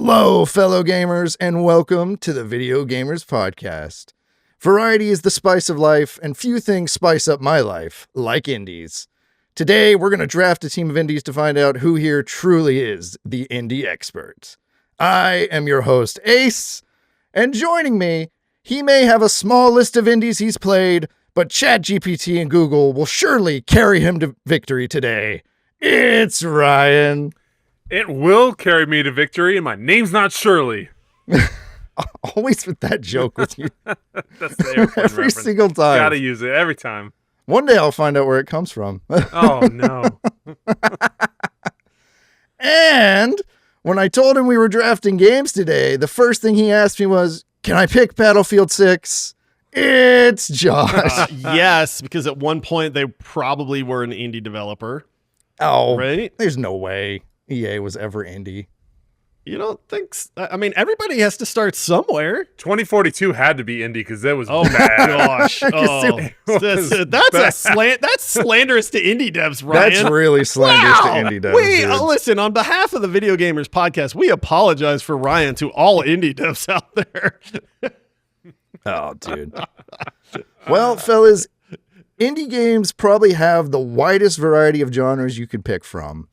Hello, fellow gamers, and welcome to the Video Gamers Podcast. Variety is the spice of life, and few things spice up my life like indies. Today, we're going to draft a team of indies to find out who here truly is the indie expert. I am your host, Ace, and joining me, he may have a small list of indies he's played, but ChatGPT and Google will surely carry him to victory today. It's Ryan. It will carry me to victory, and my name's not Shirley. Always with that joke with you. That's the airplane Every reference. single time. Gotta use it every time. One day I'll find out where it comes from. Oh, no. And when I told him we were drafting games today, the first thing he asked me was, can I pick Battlefield 6? It's Josh. Yes, because at one point they probably were an indie developer. Oh, right? There's no way EA was ever indie. You don't think I mean, everybody has to start somewhere. 2042 had to be indie because it was Oh bad. my gosh. Oh, that's slanderous to indie devs, Ryan. That's really slanderous to indie devs. Listen, on behalf of the Video Gamers Podcast, we apologize for Ryan to all indie devs out there. Oh, dude. Well, fellas, indie games probably have the widest variety of genres you could pick from.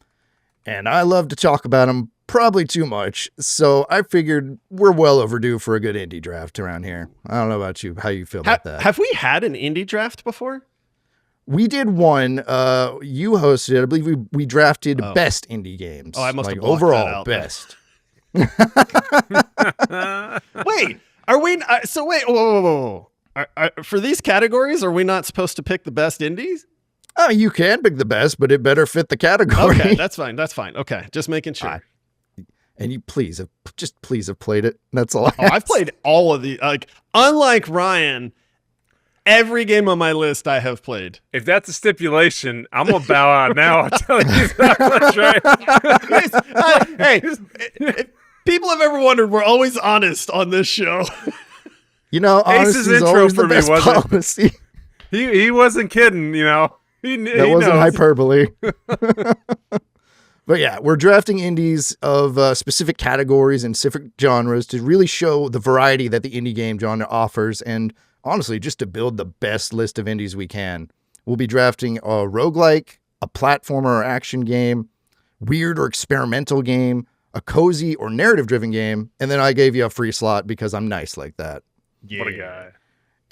And I love to talk about them probably too much, so I figured we're well overdue for a good indie draft around here. I don't know about you, how you feel about that. Have we had an indie draft before? We did one. You hosted it. I believe we drafted best indie games. Oh, I must have blocked overall that out, best. Wait, are we? Wait, whoa. For these categories, are we not supposed to pick the best indies? Oh, you can pick the best, but it better fit the category. Okay, that's fine. Okay, just making sure. And you please have played it. That's all. I've played all of the, unlike Ryan, every game on my list I have played. If that's a stipulation, I'm going to bow out now. I'll tell you that much, right? Hey, if people have ever wondered, we're always honest on this show. You know, Ace's honesty is intro always for the me best wasn't. Policy. He wasn't kidding, you know. That wasn't hyperbole. But yeah, we're drafting indies of specific categories and specific genres to really show the variety that the indie game genre offers, and honestly, just to build the best list of indies we can. We'll be drafting a roguelike, a platformer or action game, weird or experimental game, a cozy or narrative-driven game, and then I gave you a free slot because I'm nice like that. Yeah. What a guy.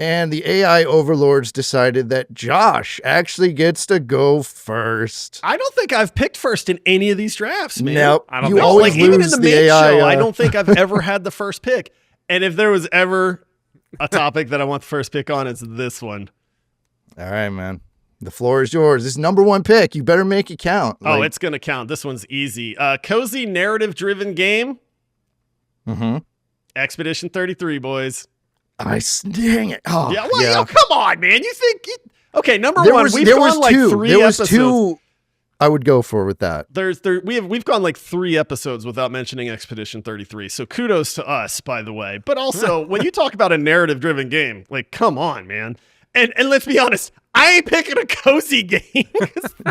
And the AI overlords decided that Josh actually gets to go first. I don't think I've picked first in any of these drafts, man. Nope. I don't you think always even in lose the the main AI. show, I don't think I've ever had the first pick. And if there was ever a topic that I want the first pick on, it's this one. All right, man. The floor is yours. This is number one pick. You better make it count. Oh, it's going to count. This one's easy. Cozy narrative-driven game. Mm-hmm. Expedition 33, boys. Dang it. Oh, yeah, well, yo, come on, man. You think... Okay, number there one, was, we've there gone was like two. 3 there was episodes. two I would go for with that. We've gone like 3 episodes without mentioning Expedition 33. So kudos to us, by the way. But also, when you talk about a narrative-driven game, like, come on, man. And let's be honest, I ain't picking a cozy game.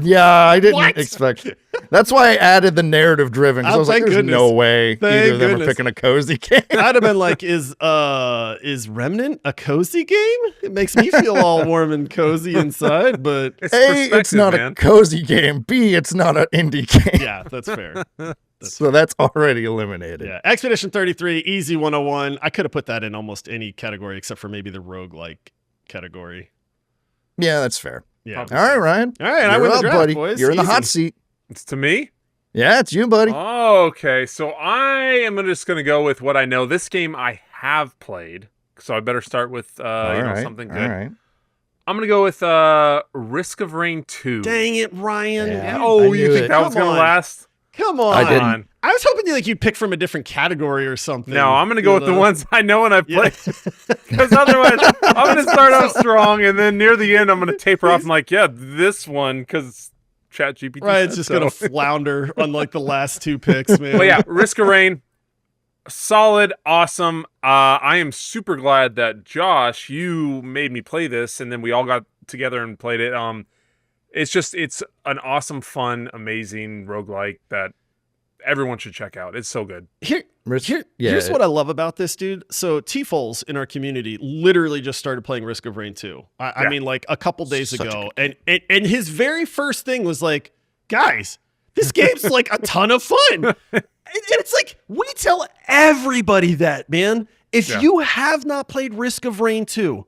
Yeah, I didn't What? expect. That's why I added the narrative driven. Because I was like, thank there's goodness. no way either of them are goodness. picking a cozy game. I'd have been like, is Remnant a cozy game? It makes me feel all warm and cozy inside, but A, it's not man. a cozy game. B, it's not an indie game. yeah, that's fair. So that's already eliminated. Yeah, Expedition 33, easy 101. I could have put that in almost any category except for maybe the roguelike category. Yeah, that's fair. Yeah. All right, Ryan. All right, I You're win the up, draft, buddy. boys. You're in the Easy. hot seat. It's to me? Yeah, it's you, buddy. Okay, so I am just going to go with what I know. This game I have played, so I better start with something good. All right. I'm going to go with Risk of Rain 2. Dang it, Ryan. Yeah. Oh, I you knew think it. that was Come going to on. last? Come on. I didn't. I was hoping you'd pick from a different category or something. No, I'm going to go with the know? ones I know and I've played. Because otherwise, I'm going to start off strong, and then near the end, I'm going to taper off and like, yeah, this one, because ChatGPT Right, said it's just so. going to flounder on like the last 2 picks, man. But yeah, Risk of Rain, solid, awesome. I am super glad that Josh, you made me play this, and then we all got together and played it. It's an awesome, fun, amazing roguelike that everyone should check out. It's so good. Here's what I love about this, dude. So T-Foles in our community literally just started playing Risk of Rain 2. I mean, like a couple days ago. And his very first thing was like, guys, this game's like a ton of fun. And it's like, we tell everybody that, man. If you have not played Risk of Rain 2,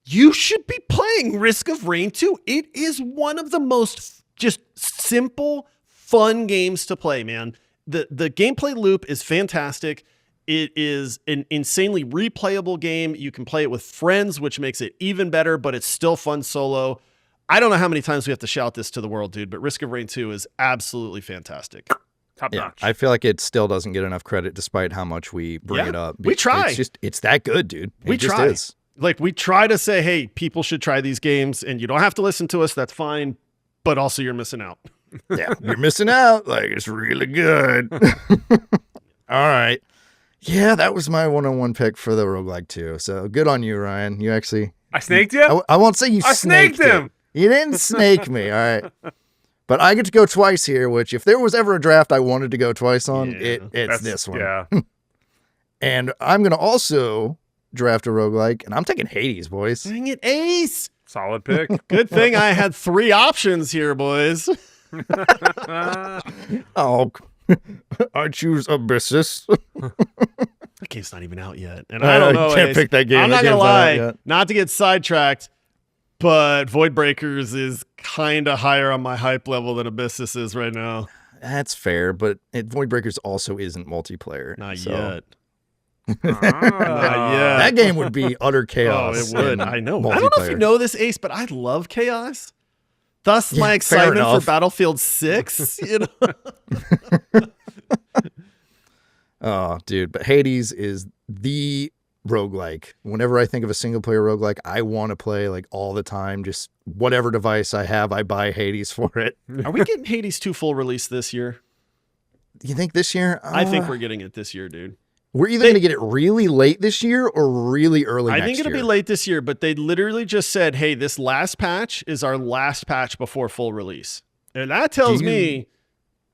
you should be playing Risk of Rain 2. It is one of the most just simple, fun games to play, man. The gameplay loop is fantastic. It is an insanely replayable game. You can play it with friends, which makes it even better, but it's still fun solo. I don't know how many times we have to shout this to the world, dude, but Risk of Rain 2 is absolutely fantastic. Top notch. I feel like it still doesn't get enough credit despite how much we bring it up. We try. It's that good, dude. We try. Is. Like, we try to say, hey, people should try these games, and you don't have to listen to us. That's fine. But also, you're missing out. Yeah, you're missing out. Like, it's really good. All right. Yeah, that was my 101 pick for the roguelike too. So good on you, Ryan. You actually... I snaked you? I won't say you snaked him. You didn't snake me, all right? But I get to go twice here, which if there was ever a draft I wanted to go twice on, it's this one. Yeah. And I'm going to also draft a roguelike, and I'm taking Hades, boys. Dang it, Ace! Solid pick. Good thing I had 3 options here, boys. Oh, I choose Abyssus. That game's not even out yet. And I don't know. Can't pick that game. I'm not going to lie, not to get sidetracked, but Void Breakers is kind of higher on my hype level than Abyssus is right now. That's fair, but Void Breakers also isn't multiplayer. Not yet. Not yet. That game would be utter chaos. Oh, it would. I know. I don't know if you know this, Ace, but I love chaos. Thus, my excitement for Battlefield 6. You know. Oh, dude, but Hades is the roguelike. Whenever I think of a single player roguelike, I want to play like all the time. Just whatever device I have, I buy Hades for it. Are we getting Hades 2 full release this year? You think this year? I think we're getting it this year, dude. We're either going to get it really late this year or really early next year. I think it'll be late this year, but they literally just said, hey, this last patch is our last patch before full release. And that tells me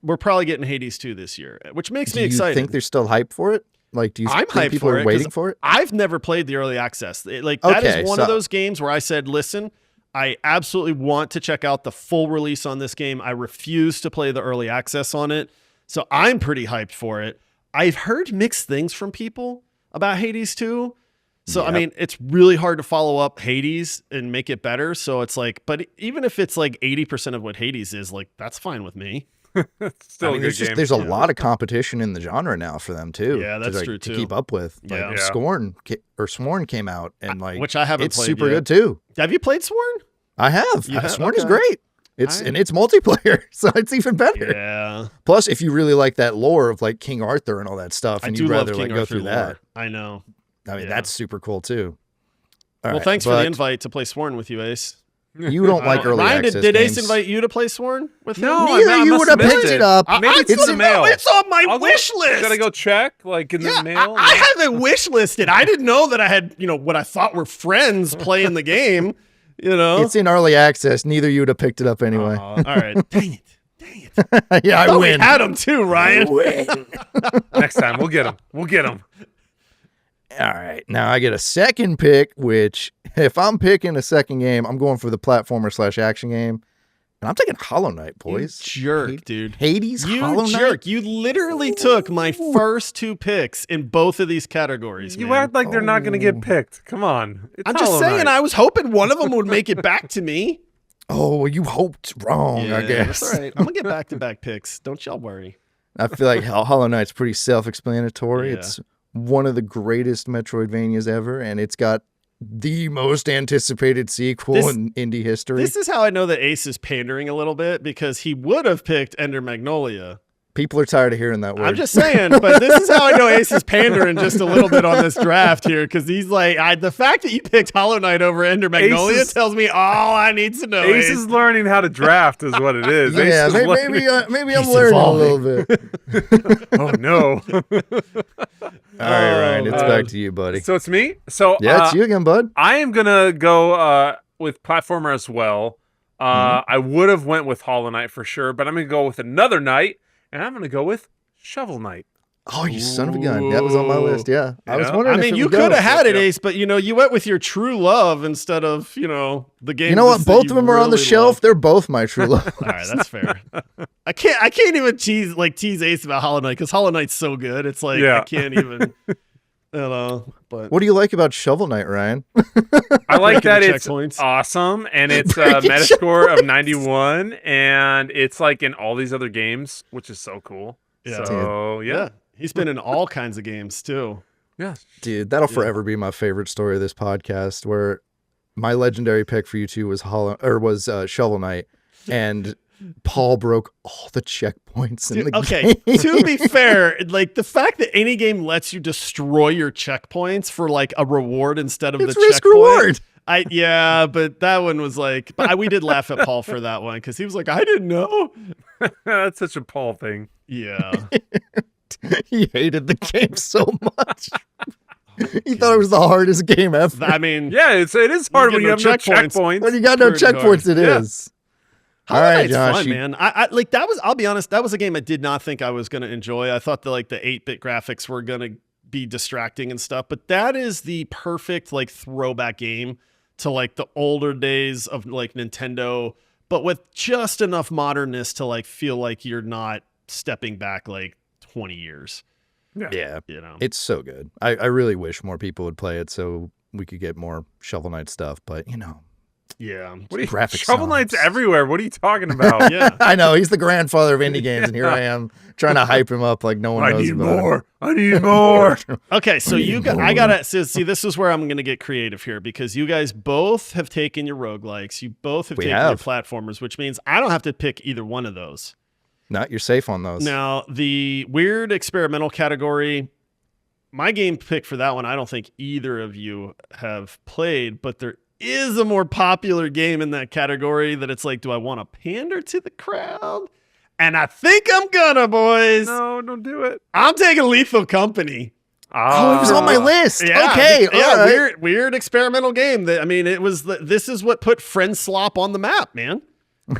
we're probably getting Hades 2 this year, which makes me excited. Do you think there's still hype for it? Like, do you think people are waiting for it? I've never played the early access. That is one of those games where I said, listen, I absolutely want to check out the full release on this game. I refuse to play the early access on it. So I'm pretty hyped for it. I've heard mixed things from people about Hades 2. So, I mean, it's really hard to follow up Hades and make it better. So it's like, but even if it's like 80% of what Hades is, like, that's fine with me. Still a good game. There's a lot of competition in the genre now for them too. Yeah, that's true too. To keep up with, like Sworn came out, and like which I haven't it's played super yet. good too. Have you played Sworn? I have. Sworn is great. And it's multiplayer, so it's even better. Yeah. Plus, if you really like that lore of like King Arthur and all that stuff, and you'd rather like go through that, I know. I mean, that's super cool too. Well, thanks for the invite to play Sworn with you, Ace. You don't like early access did games. Ace invite you to play Sworn with him? No, neither. You would have picked it up. Maybe it's in the mail. It's on my wish list. Gotta go check, like in the mail. I have it wish listed. I didn't know that I had, what I thought were friends playing the game. It's in early access. Neither you would have picked it up anyway. All right. Dang it. Yeah, I win. We had him too, Ryan. Next time we'll get him. All right. Now I get a second pick, which if I'm picking a second game, I'm going for the platformer/action game. And I'm taking Hollow Knight, boys. You jerk, dude. Hades, Hollow Knight? You jerk. You literally took my first 2 picks in both of these categories, You man. act like they're not going to get picked. Come on. I'm just saying, I was hoping one of them would make it back to me. Oh, you hoped wrong, I guess. That's all right. I'm going to get back-to-back picks. Don't y'all worry. I feel like Hollow Knight's pretty self-explanatory. Yeah. It's one of the greatest Metroidvanias ever, and it's got the most anticipated sequel in indie history. This is how I know that Ace is pandering a little bit, because he would have picked Ender Magnolia. People are tired of hearing that word. I'm just saying, but this is how I know Ace is pandering just a little bit on this draft here, because he's like, the fact that you picked Hollow Knight over Ender Magnolia tells me all I need to know. Ace is learning how to draft is what it is. Yeah, maybe I'm learning a little bit. Oh, no. All right, Ryan, it's back to you, buddy. So it's me? So it's you again, bud. I am going to go with platformer as well. I would have went with Hollow Knight for sure, but I'm going to go with another knight, and I'm going to go with Shovel Knight. Oh, you son of a gun. That was on my list. Yeah. I was Yeah. wondering I if mean, it you would go. could have had it, Yep. Ace, but you went with your true love instead of the game. You know what? Both of them are on the shelf. They're both my true love. All right, that's fair. I can't even tease Ace about Hollow Knight because Hollow Knight's so good. It's like Yeah. I can't even. But What do you like about Shovel Knight, Ryan? I like that Breaking it's checkpoints. awesome, and it's a Breaking Metascore of 91, and it's like in all these other games, which is so cool. Yeah. So, yeah. He's been in all kinds of games too. Yeah. Dude, that'll forever be my favorite story of this podcast, where my legendary pick for you two was Shovel Knight, and Paul broke all the checkpoints in the Okay, game. to be fair, like the fact that any game lets you destroy your checkpoints for like a reward instead of It's the risk checkpoint. reward. But that one was like, we did laugh at Paul for that one because he was like, I didn't know. That's such a Paul thing. Yeah. He hated the game so much. He thought it was the hardest game ever. I mean, Yeah, it is hard when you have no checkpoints. When you got no Pretty hard. checkpoints, it is. Yeah. All right, Knight's Josh. fun, man. I like that was. I'll be honest. That was a game I did not think I was going to enjoy. I thought the 8-bit graphics were going to be distracting and stuff. But that is the perfect like throwback game to like the older days of like Nintendo, but with just enough modernness to like feel like you're not stepping back like 20 years. Yeah. You know. It's so good. I really wish more people would play it so we could get more Shovel Knight stuff. But, Yeah. What are you, Graphic Shovel songs. Knight's everywhere. What are you talking about? Yeah. I know. He's the grandfather of indie games, and here I am trying to hype him up like no one knows about him. I need more. Okay, so I gotta see. This is where I'm gonna get creative here because you guys both have taken your roguelikes. You both have We taken have. your platformers, which means I don't have to pick either one of those. Not you're safe on those. Now, the weird experimental category, my game pick for that one, I don't think either of you have played, but there is a more popular game in that category that it's like, do I want to pander to the crowd? And I think I'm gonna, boys. No, don't do it. I'm taking Lethal Company. Oh, it was on my list. Yeah, Okay. yeah, all right. weird experimental game. That I mean, this is what put Friend Slop on the map, man.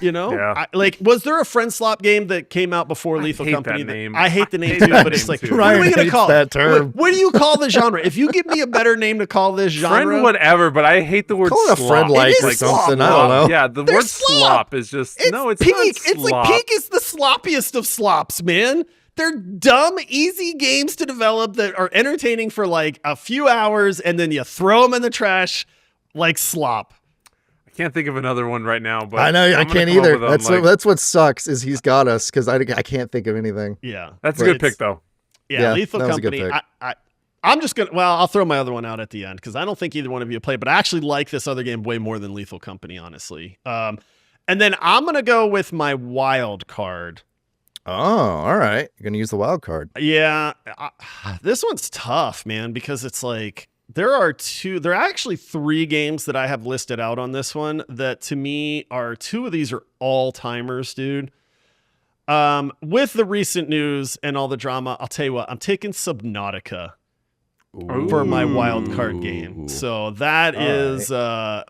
Yeah. Was there a Friend Slop game that came out before Lethal hate Company? that name. I hate the name hate too, that but it's name like, too. what are we Ryan gonna hates call that it? term. What do you call the genre? If you give me a better name to call this genre, Friend whatever, but I hate the word Call it a slop. friend like It is something. slop. I don't know. Yeah, the They're word slop. slop is just it's no, it's peak. not It's like slop. Peak is the sloppiest of slops, man. They're dumb, easy games to develop that are entertaining for like a few hours, and then you throw them in the trash like slop. I can't think of another one right now, but I know. I I'm gonna can't come up either. with them, That's what sucks is he's got us because I can't think of anything. Yeah, that's a But good pick though. Yeah, Yeah, Lethal that was a good Company. pick. I'm just gonna. Well, I'll throw my other one out at the end because I don't think either one of you played, but I actually like this other game way more than Lethal Company, honestly. And then I'm gonna go with my wild card. Oh, all right. You're gonna use the wild card. Yeah, this one's tough, man, because it's like there are actually 3 games that I have listed out on this one that to me are 2 of these are all timers, dude. With the recent news and all the drama, I'll tell you what, I'm taking Subnautica for my wild card game. So that is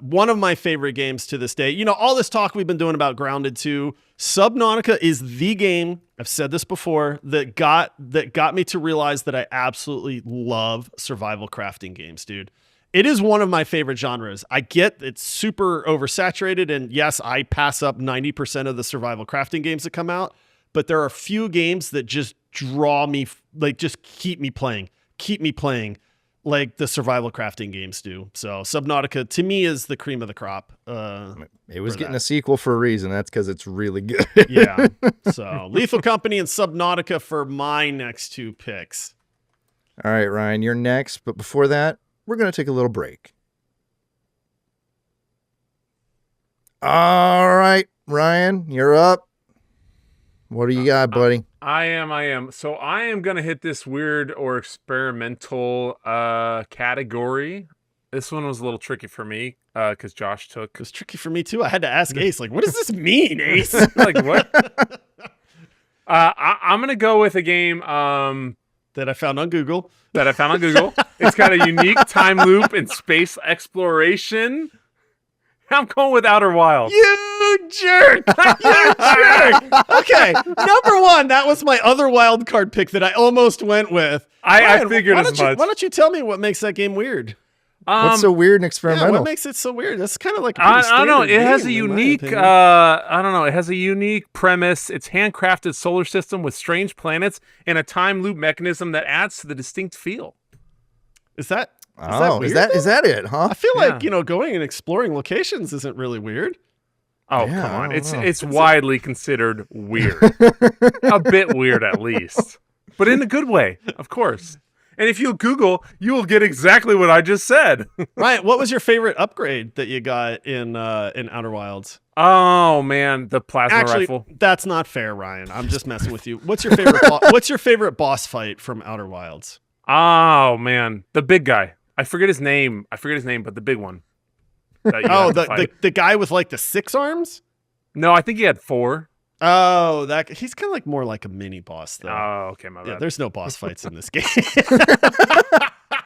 one of my favorite games to this day. All this talk we've been doing about Grounded 2, Subnautica is the game, I've said this before, that got me to realize that I absolutely love survival crafting games, dude. It is one of my favorite genres. I get it's super oversaturated, and yes, I pass up 90% of the survival crafting games that come out, but there are a few games that just draw me, like just keep me playing like the survival crafting games do. So Subnautica to me is the cream of the crop. It was for getting that. a sequel for a reason. That's because it's really good. Yeah. So Lethal Company and Subnautica for my next 2 picks. All right, Ryan, you're next. But before that, we're going to take a little break. All right, Ryan, you're up. What do you got, buddy? I am. So I am gonna hit this weird or experimental category. This one was a little tricky for me because Josh took. It was tricky for me too. I had to ask Ace, like, what does this mean, Ace? Like what? I'm gonna go with a game That I found on Google. that I found on Google. It's got a unique time loop and space exploration. I'm going with Outer Wilds. You jerk! You jerk! Okay, number one, that was my other wild card pick that I almost went with. I Ryan, figured why as don't you- much. Why don't you tell me what makes that game weird? What's so weird and Yeah, experimental? what makes it so weird? That's kind of like a pretty I don't know. standard It has a game, in my unique. opinion. I don't know. It has a unique premise. It's handcrafted solar system with strange planets and a time loop mechanism that adds to the distinct feel. Is that Oh, weird, is that it, huh? I feel like, Yeah. going and exploring locations isn't really weird. Oh, Yeah, come I on. don't know. It's widely considered weird. A bit weird, at least. But in a good way, of course. And if you Google, you will get exactly what I just said. Ryan, what was your favorite upgrade that you got in Outer Wilds? Oh, man. The plasma rifle. That's not fair, Ryan. I'm just messing with you. What's your favorite what's your favorite boss fight from Outer Wilds? Oh, man. The big guy. I forget his name, but the big one. that you have to fight. the guy with like the 6 arms? No, I think he had 4. Oh, he's kind of like more like a mini boss though. Oh, okay, my Yeah, bad. there's no boss fights in this game.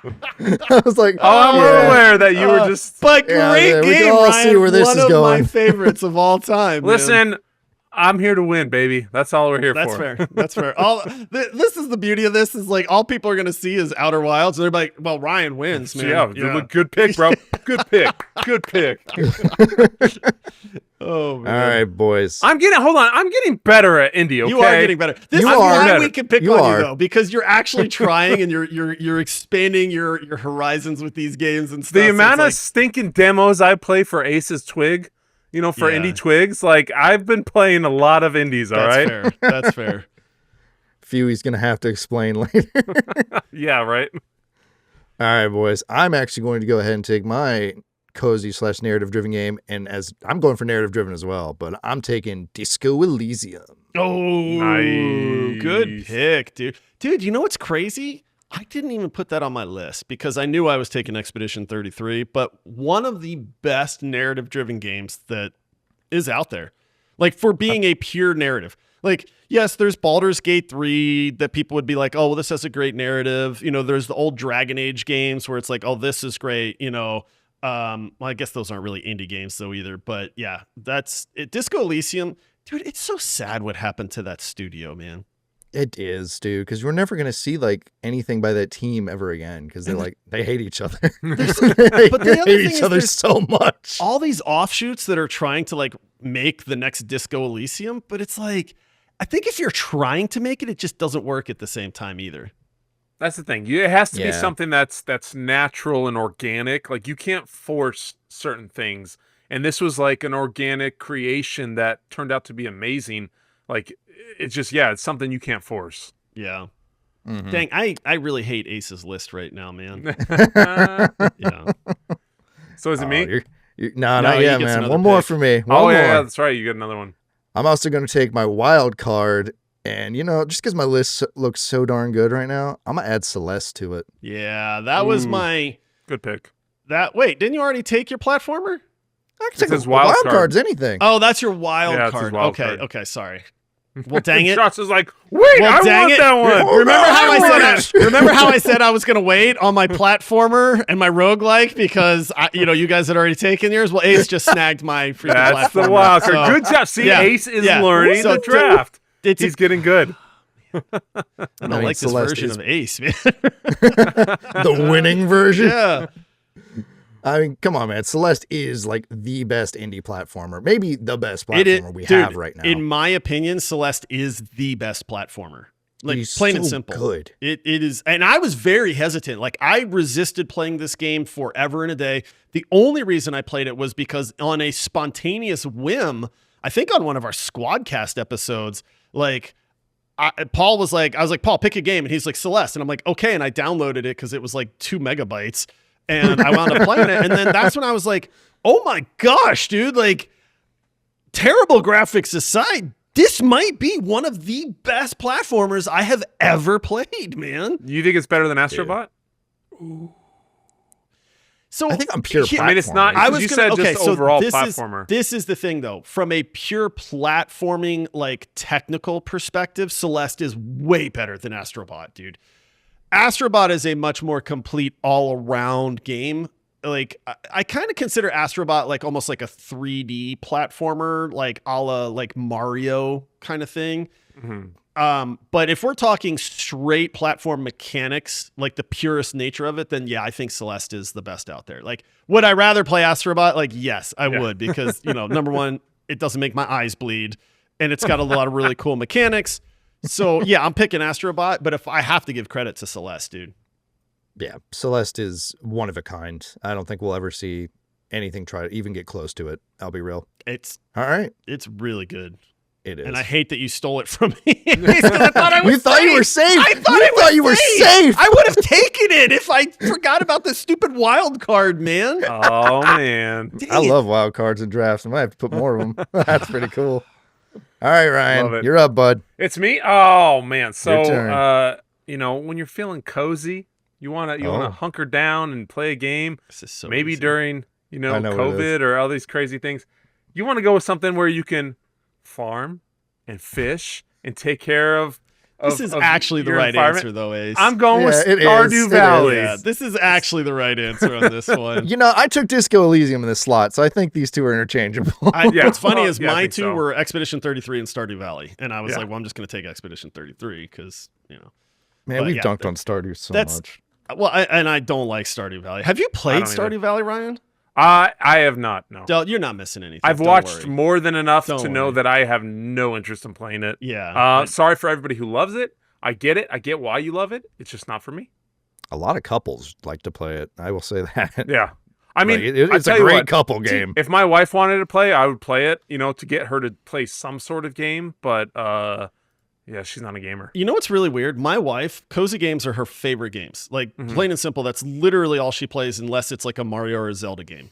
I was like, Oh, I'm yeah. aware that you were just... But Yeah, great yeah, we can game, all Ryan. see where this One is of my going. favorites of all time. man. Listen, I'm here to win, baby. That's all we're here That's for. fair. That's fair. This is the beauty of this is like all people are gonna see is Outer Wilds. And they're like, well, Ryan wins, man. Yeah, good pick, bro. Good pick. Good pick. Oh All man. right, boys. I'm getting better at indie, okay? You are getting better. This You is are why better. we can pick You on are. you though, because you're actually trying and you're expanding your horizons with these games and stuff. The so amount of it's stinking demos I play for Ace's Twig, for Yeah. indie twigs, like I've been playing a lot of indies, all that's right? fair. That's fair. Few he's gonna have to explain later. Yeah, right. All right, boys. I'm actually going to go ahead and take my cozy / narrative driven game, and as I'm going for narrative driven as well, but I'm taking Disco Elysium. Oh, Nice. good pick, dude. Dude, you know what's crazy? I didn't even put that on my list because I knew I was taking Expedition 33, but one of the best narrative driven games that is out there, like for being a pure narrative. Like, yes, there's Baldur's Gate 3 that people would be like, oh, well, this has a great narrative. There's the old Dragon Age games where it's like, oh, this is great. Well, I guess those aren't really indie games though either, but yeah, that's it. Disco Elysium, dude, it's so sad what happened to that studio, man. It is, dude, because we're never gonna see like anything by that team ever again because they hate each other. But the other hate thing each is other there's so much. all these offshoots that are trying to like make the next Disco Elysium, but it's like, I think if you're trying to make it, it just doesn't work at the same time either. That's the thing. It has to be Yeah. something that's natural and organic. Like you can't force certain things. And this was like an organic creation that turned out to be amazing. Like it's just, it's something you can't force. Yeah. Mhm. Dang, I really hate Ace's list right now, man. Yeah. So is it me? No, No, not he yet, gets man. another One more pick. for me. One Oh, more. yeah, that's right. You get another one. I'm also going to take my wild card, and just because my list looks so darn good right now, I'm gonna add Celeste to it. Yeah, that was Ooh. my Good pick. wait, didn't you already take your platformer? I can It take says a wild wild card. card's anything. Oh, that's your wild Yeah, it's his card. wild Okay, card. okay, sorry. Well, dang it. Josh is like, wait, Well, I dang want it. that one. Hold Remember on, how I want said remember how I said I was going to wait on my platformer and my roguelike because you guys had already taken yours? Well, Ace just snagged my freaking That's platformer. the wild card. So, Good job. See, yeah, Ace is yeah. learning So the draft. It's He's getting good. I don't mean, like this Celeste version is- of Ace, man. The winning version. Yeah. I mean, come on, man. Celeste is like the best indie platformer, maybe the best It is, platformer we dude, have right now. In my opinion, Celeste is the best platformer. Like He's plain and so simple. good. It is, and I was very hesitant. Like I resisted playing this game forever and a day. The only reason I played it was because on a spontaneous whim, I think on one of our Squadcast episodes, like Paul was like, I was like, Paul, pick a game, and he's like Celeste, and I'm like, okay, and I downloaded it because it was like 2 megabytes, and I wound up playing it, and then that's when I was like, oh my gosh, dude, like terrible graphics aside, this might be one of the best platformers I have ever played, man. You think it's better than Astrobot? So I think I'm pure here- I mean, it's not. platformer. You said just overall this platformer. This is the thing, though. From a pure platforming, like technical perspective, Celeste is way better than Astrobot, dude. Astrobot is a much more complete all-around game. like I kind of consider Astrobot like almost like a 3D platformer, like a la like Mario kind of thing. But if we're talking straight platform mechanics, like the purest nature of it, then yeah, I think Celeste is the best out there. Like, would I rather play Astrobot? Like, yes, I would, because number one, it doesn't make my eyes bleed, and it's got a lot of really cool mechanics. So yeah, I'm picking Astrobot, but if I have to give credit to Celeste, dude. Yeah, Celeste is one of a kind. I don't think we'll ever see anything try to even get close to it. I'll be real. It's all right. It's really good. It is. And I hate that you stole it from me. I thought I was you thought safe. you were safe. I thought you were safe. I would have taken it if I forgot about the stupid wild card, man. Oh, man. I love wild cards and drafts. I might have to put more of them. That's pretty cool. All right, Ryan, you're up, bud. It's me? Oh, man. So, Your turn. when you're feeling cozy, you want to hunker down and play a game. This is so maybe easy. during, COVID or all these crazy things. You want to go with something where you can farm and fish and take care of This is actually the right answer, though, Ace. I'm going with it is. Stardew Valley. Yeah, this is actually the right answer on this one. I took Disco Elysium in this slot, so I think these two are interchangeable. What's funny is I my think two so. were Expedition 33 and Stardew Valley. And I was like, well, I'm just going to take Expedition 33 because, Man, we've dunked on Stardew so much. Well, I don't like Stardew Valley. Have you played Stardew Valley, Ryan? I have not, no. Del, you're not missing anything. I've watched more than enough Don't to know worry. that I have no interest in playing it. Yeah. Sorry for everybody who loves it. I get it. I get why you love it. It's just not for me. A lot of couples like to play it. I will say that. Yeah. I mean, it's a great couple game. If my wife wanted to play, I would play it, to get her to play some sort of game. But, yeah, she's not a gamer. You know what's really weird? My wife, cozy games are her favorite games. Like, plain and simple, that's literally all she plays unless it's like a Mario or a Zelda game.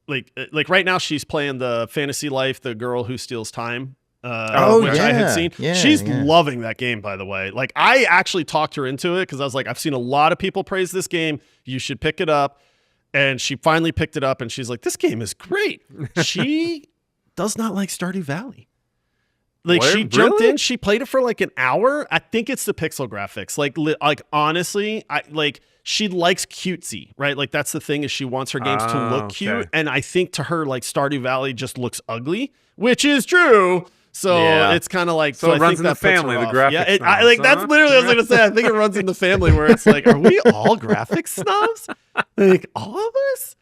Like right now she's playing the Fantasy Life, the Girl Who Steals Time. Which I had seen. She's loving that game, by the way. Like, I actually talked her into it because I was like, I've seen a lot of people praise this game. You should pick it up. And she finally picked it up, and she's like, this game is great. She does not like Stardew Valley. Like, she jumped in, she played it for like an hour. I think it's the pixel graphics. Like honestly, she likes cutesy, right? Like, that's the thing, is she wants her games to look cute. And I think to her, like, Stardew Valley just looks ugly, which is true. So it's kind of like, so it I runs think in the family, the graphics. Yeah, that's literally what I was going to say. I think it runs in the family where it's like, are we all graphics snobs? Like, all of us?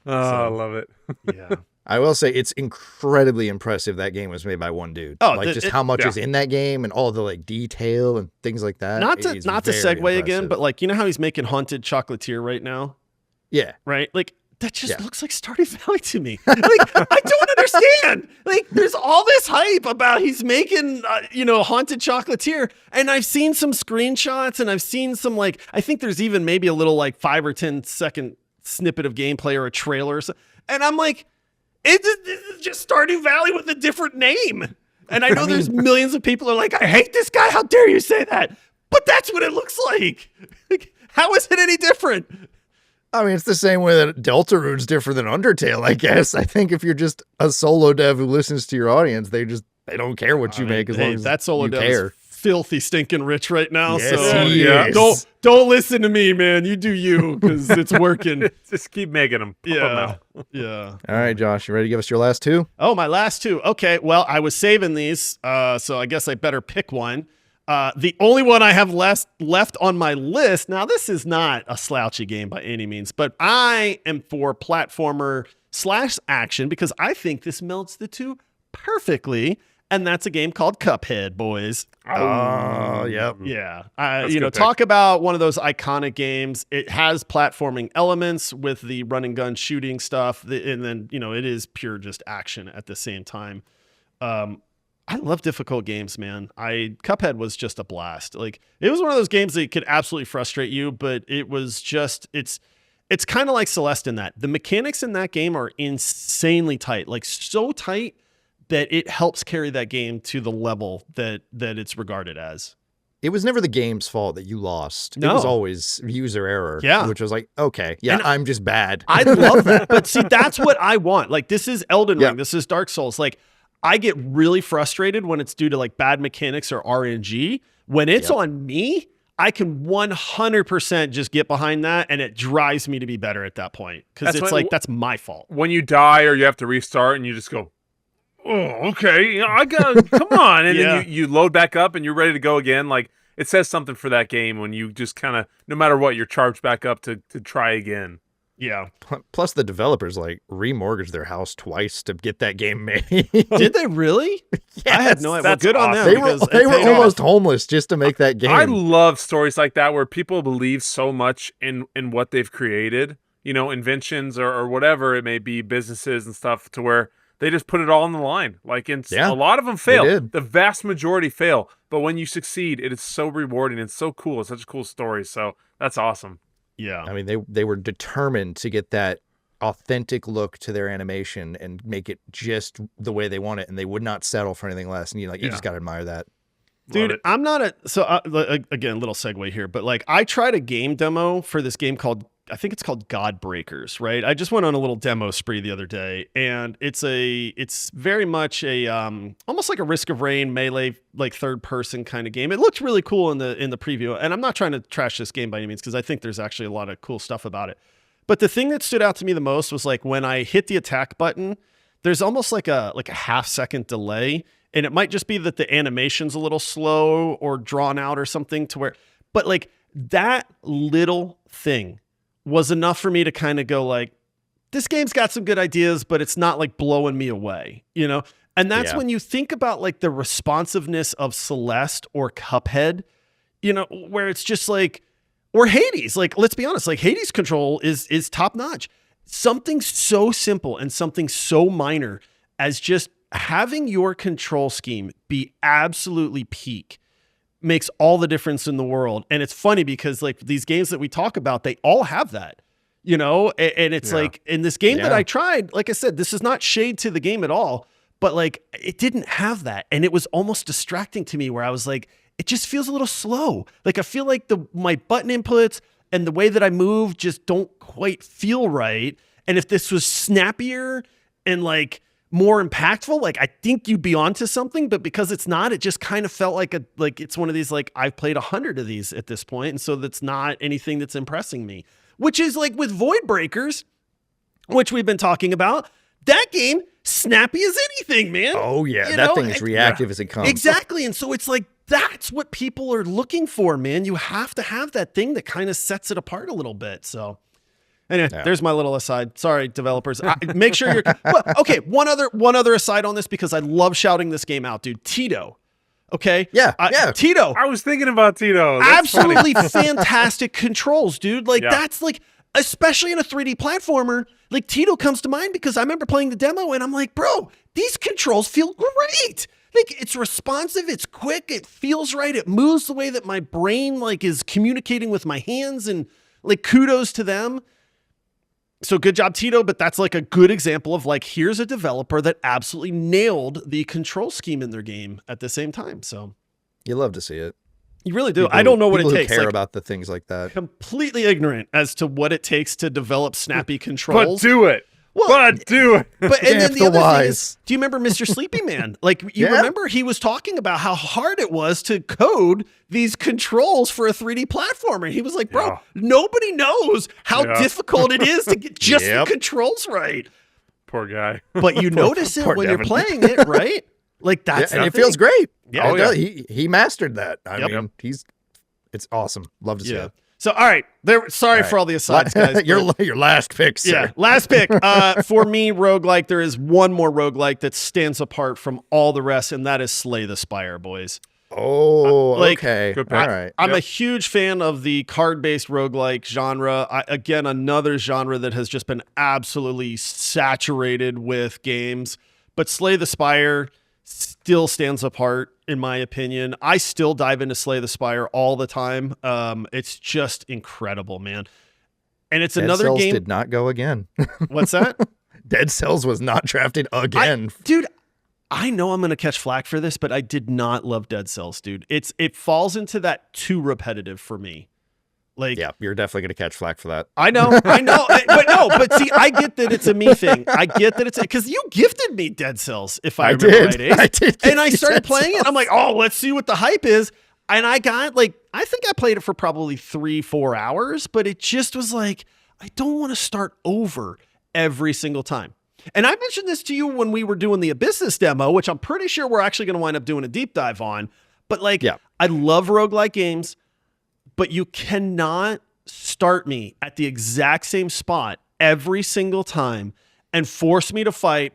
I love it. Yeah. I will say it's incredibly impressive that game was made by one dude. Just how much is in that game and all the like detail and things like that. Not to segue again, but like, you know how he's making Haunted Chocolatier right now? Yeah. Right? Like, that just looks like Stardew Valley to me. Like, I don't understand. Like, there's all this hype about he's making, Haunted Chocolatier. And I've seen some screenshots and I've seen some, like, I think there's even maybe a little, like, 5 or 10 second snippet of gameplay or a trailer. And I'm like, this is just Stardew Valley with a different name. And I know there's millions of people who are like, I hate this guy. How dare you say that? But that's what it looks like. How is it any different? I mean, it's the same way that Deltarune's different than Undertale, I guess. I think if you're just a solo dev who listens to your audience, they don't care what you make as long as that solo you dev care. is filthy stinking rich right now. Yes, so he is. Don't listen to me, man. You do you, because it's working. Just keep making them. Yeah. All right, Josh, you ready to give us your last two? Oh, my last two. Okay, well, I was saving these, so I guess I better pick one. The only one I have left on my list, now this is not a slouchy game by any means, but I am for platformer / action because I think this melds the two perfectly, and that's a game called Cuphead, boys. Oh, yep. Yeah. Talk about one of those iconic games. It has platforming elements with the run and gun shooting stuff, and then, it is pure just action at the same time. I love difficult games, man. Cuphead was just a blast. Like, it was one of those games that could absolutely frustrate you, but it was just, it's kind of like Celeste in that. The mechanics in that game are insanely tight, like so tight that it helps carry that game to the level that it's regarded as. It was never the game's fault that you lost. No. It was always user error. Yeah. Which was like, okay, yeah, I'm just bad. I love that. But see, that's what I want. Like, this is Elden Ring. This is Dark Souls. Like, I get really frustrated when it's due to like bad mechanics or RNG. When it's on me, I can 100% just get behind that, and it drives me to be better at that point because it's like that's my fault. When you die or you have to restart and you just go, oh, okay, I got come on, and then you load back up and you're ready to go again. Like it says something for that game when you just kind of, no matter what, you're charged back up to try again. Yeah. Plus, the developers like remortgaged their house twice to get that game made. Did they really? Yes, I had no idea. Well, good awesome. on them. They were almost homeless just to make that game. I love stories like that where people believe so much in what they've created, inventions or whatever it may be, businesses and stuff, to where they just put it all on the line. Like, a lot of them fail. The vast majority fail. But when you succeed, it is so rewarding and so cool. It's such a cool story. So that's awesome. Yeah. I mean, they were determined to get that authentic look to their animation and make it just the way they want it, and they would not settle for anything less. And you just got to admire that. Dude, I'm not again, little segue here, but like I tried a game demo for this game called, I think it's called God Breakers, right? I just went on a little demo spree the other day, and it's very much a almost like a Risk of Rain melee, like third person kind of game. It looked really cool in the preview, and I'm not trying to trash this game by any means because I think there's actually a lot of cool stuff about it. But the thing that stood out to me the most was like when I hit the attack button, there's almost like a half-second delay, and it might just be that the animation's a little slow or drawn out or something to where, but like that little thing was enough for me to kind of go like, this game's got some good ideas, but it's not like blowing me away, And that's when you think about like the responsiveness of Celeste or Cuphead, where it's just like, or Hades, like, let's be honest, like Hades control is top notch. Something so simple and something so minor as just having your control scheme be absolutely peak makes all the difference in the world. And it's funny because like these games that we talk about, they all have that, and it's like in this game that I tried, like I said, this is not shade to the game at all, but like it didn't have that. And it was almost distracting to me where I was like, it just feels a little slow. Like I feel like my button inputs and the way that I move just don't quite feel right. And if this was snappier and like more impactful, like I think you'd be onto something, but because it's not, it just kind of felt like it's one of these, like I've played 100 of these at this point, and so that's not anything that's impressing me, which is like with Void Breakers, which we've been talking about, that game, snappy as anything, man. Oh yeah, that thing is reactive as it comes. Exactly, and so it's like, that's what people are looking for, man. You have to have that thing that kind of sets it apart a little bit, so... Anyway, there's my little aside. Sorry, developers. Make sure you're okay. One other aside on this because I love shouting this game out, dude. Tito. Okay. Yeah. Tito. I was thinking about Tito. That's absolutely fantastic controls, dude. Like that's like, especially in a 3D platformer, like Tito comes to mind because I remember playing the demo and I'm like, bro, these controls feel great. Like it's responsive, it's quick, it feels right, it moves the way that my brain like is communicating with my hands, and like kudos to them. So good job, Tito, but that's like a good example of like, here's a developer that absolutely nailed the control scheme in their game at the same time. So you love to see it. You really do. I don't know what it takes. Care about the things like that. Completely ignorant as to what it takes to develop snappy controls. But do it. But do it. But and then the other thing is, do you remember Mr. Sleepy Man? Like you remember he was talking about how hard it was to code these controls for a 3D platformer. He was like, bro, nobody knows how difficult it is to get just the controls right. Poor guy. But you notice it when you're playing it, right? Like that's and it feels great. Yeah. He mastered that. I mean, it's awesome. Love to see it. So, all right. Sorry for all the asides, guys. your last pick, sir. Yeah, last pick. For me, roguelike, there is one more roguelike that stands apart from all the rest, and that is Slay the Spire, boys. Oh, okay. Good pick. All right. I'm a huge fan of the card-based roguelike genre. Again, another genre that has just been absolutely saturated with games. But Slay the Spire still stands apart, in my opinion. I still dive into Slay the Spire all the time. It's just incredible, man. And it's Dead another Cells game. Did not go again. What's that? Dead Cells was not drafted again. Dude, I know I'm going to catch flack for this, but I did not love Dead Cells, dude. It falls into that too repetitive for me. Like, yeah, you're definitely going to catch flack for that. I know. But see, I get that it's a me thing. I get that it's because you gifted me Dead Cells, if I remember right. I did. And I started playing it. I'm like, oh, let's see what the hype is. And I got like, I think I played it for probably 3-4 hours, but it just was like, I don't want to start over every single time. And I mentioned this to you when we were doing the Abyssus demo, which I'm pretty sure we're actually going to wind up doing a deep dive on. But like, I love roguelike games, but you cannot start me at the exact same spot every single time and force me to fight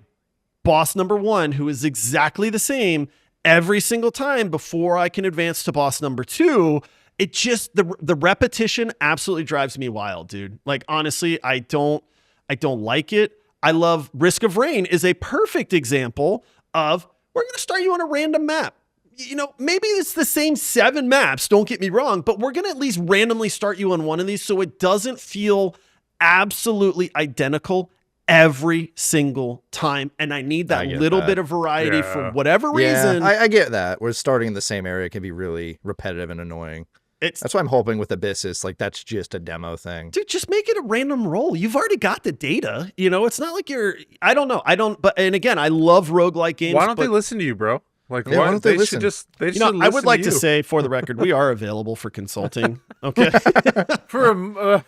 boss number 1, who is exactly the same every single time before I can advance to boss number 2. It just, the repetition absolutely drives me wild, dude. Like, honestly, I don't like it. I love Risk of Rain is a perfect example of, we're going to start you on a random map. You know, maybe it's the same 7 maps, don't get me wrong, but we're going to at least randomly start you on one of these so it doesn't feel absolutely identical every single time. And I need that little bit of variety for whatever reason. I get that. We're starting in the same area can be really repetitive and annoying. That's why I'm hoping with Abyssus, like that's just a demo thing. Dude, just make it a random roll. You've already got the data. You know, it's not like I don't know. And again, I love roguelike games. Why don't they listen to you, bro? Like, why don't they listen? I would like to say, for the record, we are available for consulting. Okay.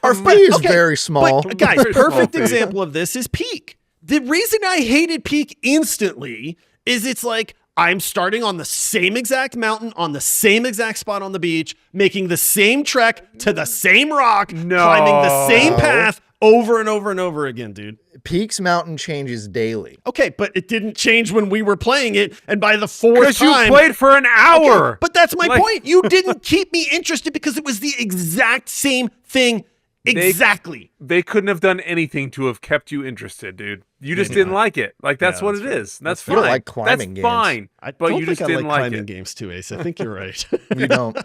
Our fee is very small. But guys, perfect example of this is Peak. The reason I hated Peak instantly is it's like, I'm starting on the same exact mountain, on the same exact spot on the beach, making the same trek to the same rock, climbing the same path over and over and over again, dude. Peak's mountain changes daily. Okay, but it didn't change when we were playing it, and by the 4th time... you played for an hour! Okay, but that's my point. You didn't keep me interested because it was the exact same thing. Exactly. They couldn't have done anything to have kept you interested, dude. You just didn't like it. Like, that's what it is. That's fine. You don't like climbing games. That's fine. But you just didn't like climbing games too, Ace. I think you're right. You don't.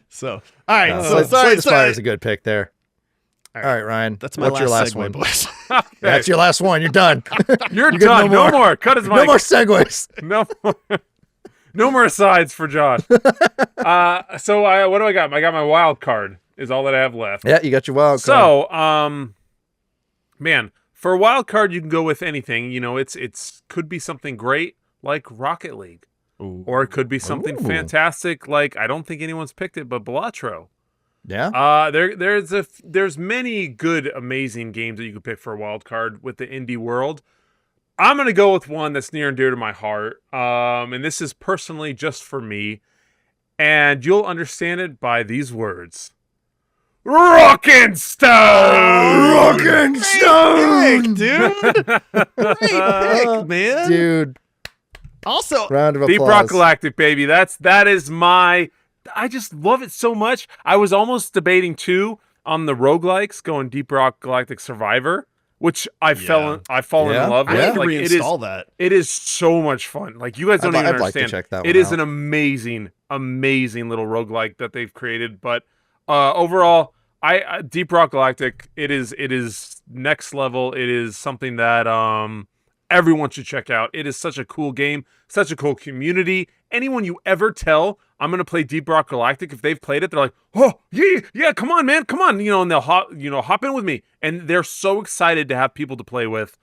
So, all right. Slay the Spire is a good pick there. All right, Ryan. That's my last segue, one, boys. Okay. That's your last one. You're done. You're done. No more. Cut his mic. No more segues. No more sides for Josh. So what do I got? I got my wild card. Is all that I have left. Yeah, you got your wild card. So, man, for a wild card, you can go with anything. You know, it's could be something great like Rocket League, or it could be something fantastic like I don't think anyone's picked it, but Bellatro. Yeah. There's many good, amazing games that you could pick for a wild card with the indie world. I'm gonna go with one that's near and dear to my heart, and this is personally just for me, and you'll understand it by these words. Rockin' Stone! Rockin' Stone! Great pick, man. Dude. Also, round of applause. Deep Rock Galactic, baby. That is my... I just love it so much. I was almost debating, too, on the roguelikes, going Deep Rock Galactic Survivor, which I've fallen in love with. I need to reinstall that. It is so much fun. Like, you guys don't even understand. Like to check that one it is out. an amazing, amazing little roguelike that they've created. But overall... Deep Rock Galactic, it is next level. It is something that everyone should check out. It is such a cool game, such a cool community. Anyone you ever tell I'm gonna play Deep Rock Galactic, if they've played it, they're like, oh yeah, come on, man, come on, and they'll hop in with me, and they're so excited to have people to play with.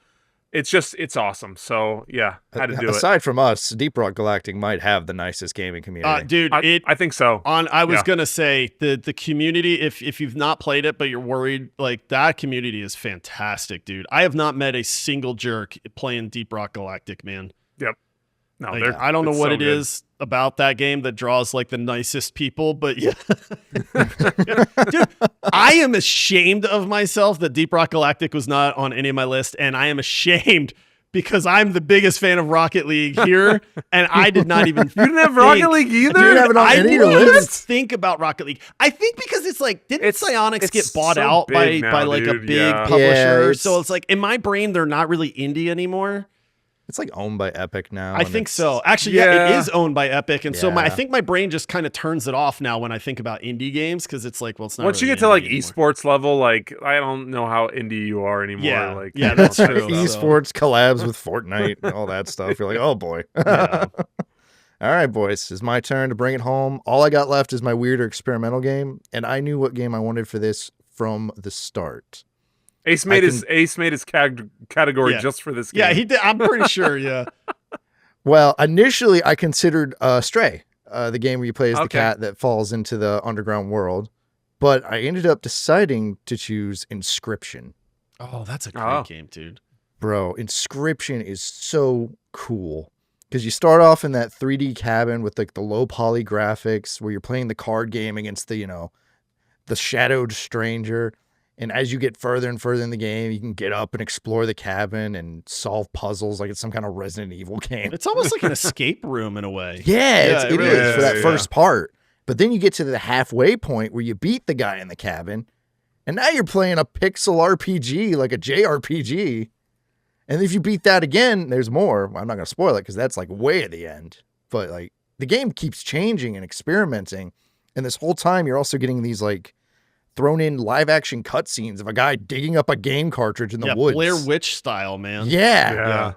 It's awesome. So yeah, had to do it. Aside from us, Deep Rock Galactic might have the nicest gaming community. Dude, I think so. I was gonna say the community. If you've not played it but you're worried, like that community is fantastic, dude. I have not met a single jerk playing Deep Rock Galactic, man. Yep. No, like, I don't know what it is about that game that draws like the nicest people, but yeah. Dude, I am ashamed of myself that Deep Rock Galactic was not on any of my list, and I am ashamed because I'm the biggest fan of Rocket League here, and I did not even You didn't have Rocket League either? You didn't have it on any of your lists? Think about Rocket League. I think because it's like, didn't Psyonix get bought out by like a big publisher? So it's like, in my brain, they're not really indie anymore. It's like owned by Epic now. I think so. Actually, yeah, it is owned by Epic. And so I think my brain just kind of turns it off now when I think about indie games, because it's like, well, it's not Once really you get to like anymore. esports level, like, I don't know how indie you are anymore. Yeah, that's true. Esports collabs with Fortnite and all that stuff. You're like, oh boy. Yeah. All right, boys. It's my turn to bring it home. All I got left is my weird or experimental game, and I knew what game I wanted for this from the start. Ace made his category just for this game. Yeah, he did. I'm pretty sure. Yeah. Well, initially I considered Stray. the game where you play as the Okay. cat that falls into the underground world. But I ended up deciding to choose Inscription. Oh, that's a great Oh. game, dude. Bro, Inscription is so cool. Because you start off in that 3D cabin with like the low poly graphics where you're playing the card game against the, the shadowed stranger. And as you get further and further in the game, you can get up and explore the cabin and solve puzzles like it's some kind of Resident Evil game. It's almost like an escape room in a way. Yeah, it it really is for that is, first part. But then you get to the halfway point where you beat the guy in the cabin, and now you're playing a pixel RPG, like a JRPG. And if you beat that again, there's more. Well, I'm not going to spoil it because that's like way at the end. But like the game keeps changing and experimenting. And this whole time, you're also getting these like thrown in live action cutscenes of a guy digging up a game cartridge in the woods. Blair Witch style, man. Yeah.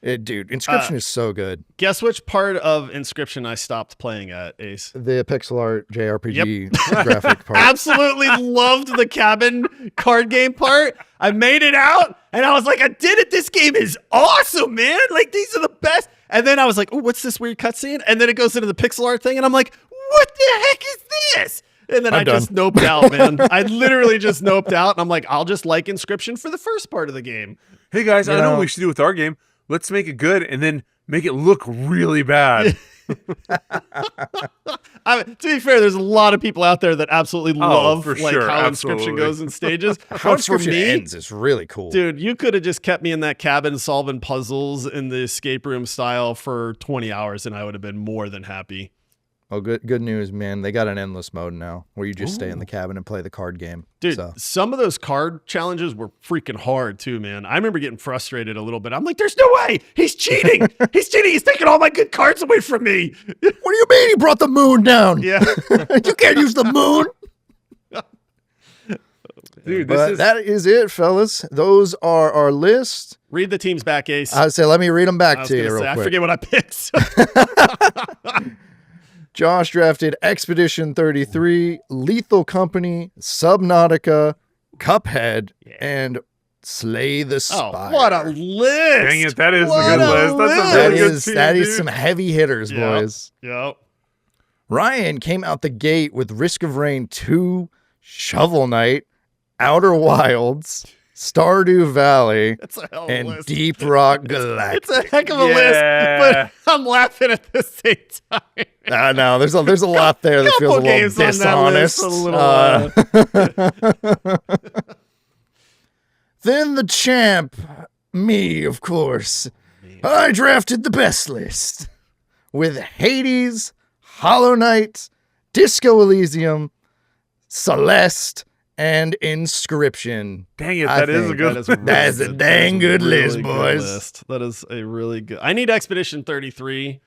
Dude, Inscription is so good. Guess which part of Inscription I stopped playing at, Ace? The pixel art JRPG graphic part. Absolutely loved the cabin card game part. I made it out, and I was like, I did it. This game is awesome, man. Like, these are the best. And then I was like, oh, what's this weird cutscene? And then it goes into the pixel art thing, and I'm like, what the heck is this? And then I'm I done. just noped out, man. I literally just noped out, and I'm like, I'll just like Inscription for the first part of the game. Hey guys, I know know- what we should do with our game. Let's make it good and then make it look really bad. To be fair, there's a lot of people out there that absolutely love for like sure, how Inscription absolutely. goes in stages. How But for Inscription me, ends is really cool. dude, you could have just kept me in that cabin solving puzzles in the escape room style for 20 hours, and I would have been more than happy. Oh, good news, man. They got an endless mode now where you just stay in the cabin and play the card game. Dude, So. some of those card challenges were freaking hard too, man. I remember getting frustrated a little bit. I'm like, there's no way. He's cheating. He's cheating. He's taking all my good cards away from me. What do you mean he brought the moon down? Yeah. You can't use the moon. Dude, But that is it, fellas. Those are our list. Read the teams back, Ace. I would say, let me read them I back was to you gonna real say, I quick. forget what I picked. Josh drafted Expedition 33, Lethal Company, Subnautica, Cuphead, and Slay the Oh, Spire. what a list. Dang it, that is a What good a list. That's a list. That really good is team, that is dude. some heavy hitters, Yep. boys. Yep. Ryan came out the gate with Risk of Rain 2, Shovel Knight, Outer Wilds, Stardew Valley, It's a hell of a and list. Deep Rock Galactic. It's a heck of a Yeah. list, but I'm laughing at the same time. I know there's a lot there that feels a Couple little games on that list, dishonest. a little, Then the champ, me, of course. I drafted the best list with Hades, Hollow Knight, Disco Elysium, Celeste, and Inscription. Dang it, I that is a think good That's a dang good list, boys. list. That is a really good. I need Expedition 33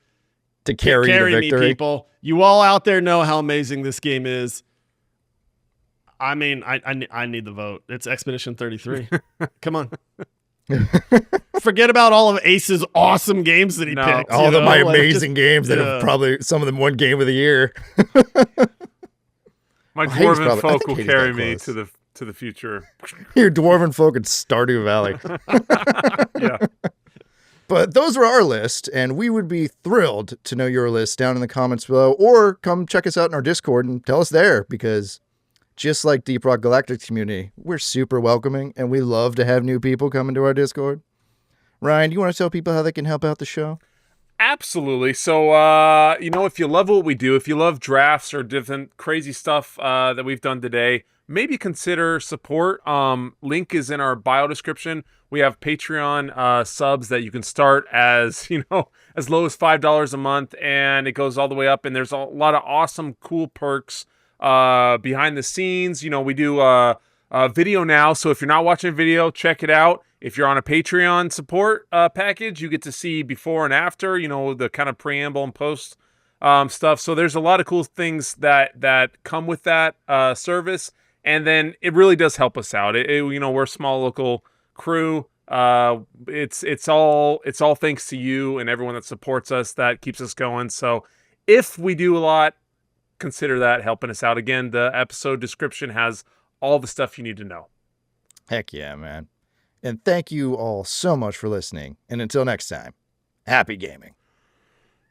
To carry the me, victory. people. You all out there know how amazing this game is. I mean, I need the vote. It's Expedition 33. Come on. Forget about all of Ace's awesome games that he No. picked. All you of my know? Like, amazing games that yeah. have probably some of them won game of the year. My Well, Hades dwarven probably- I folk think will Hades carry got me close. to the future. Your Dwarven Folk in Stardew Valley. Yeah. But those are our list, and we would be thrilled to know your list down in the comments below, or come check us out in our Discord and tell us there, because just like Deep Rock Galactic community, we're super welcoming, and we love to have new people come into our Discord. Ryan, do you want to tell people how they can help out the show? Absolutely. So, if you love what we do, if you love drafts or different crazy stuff that we've done today, maybe consider support. Link is in our bio description. We have Patreon subs that you can start as low as $5 a month, and it goes all the way up. And there's a lot of awesome, cool perks behind the scenes. We do video now, so if you're not watching a video, check it out. If you're on a Patreon support package, you get to see before and after, the kind of preamble and post stuff. So there's a lot of cool things that come with that service. And then it really does help us out. We're a small local crew. It's all thanks to you and everyone that supports us that keeps us going. So if we do a lot, consider that helping us out. Again, the episode description has all the stuff you need to know. Heck yeah, man. And thank you all so much for listening. And until next time, happy gaming.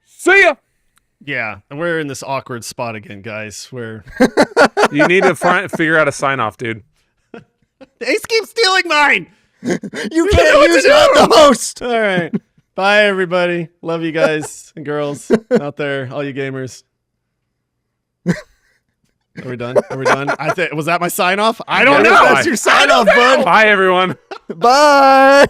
See ya! Yeah, and we're in this awkward spot again, guys. Where You need to figure out a sign off, dude. Ace keeps stealing mine. You can't use it. I'm the host. All right. Bye, everybody. Love you guys and girls out there, all you gamers. Are we done? Was that my sign off? I don't know. That's your sign off, bud. Bye, everyone. Bye.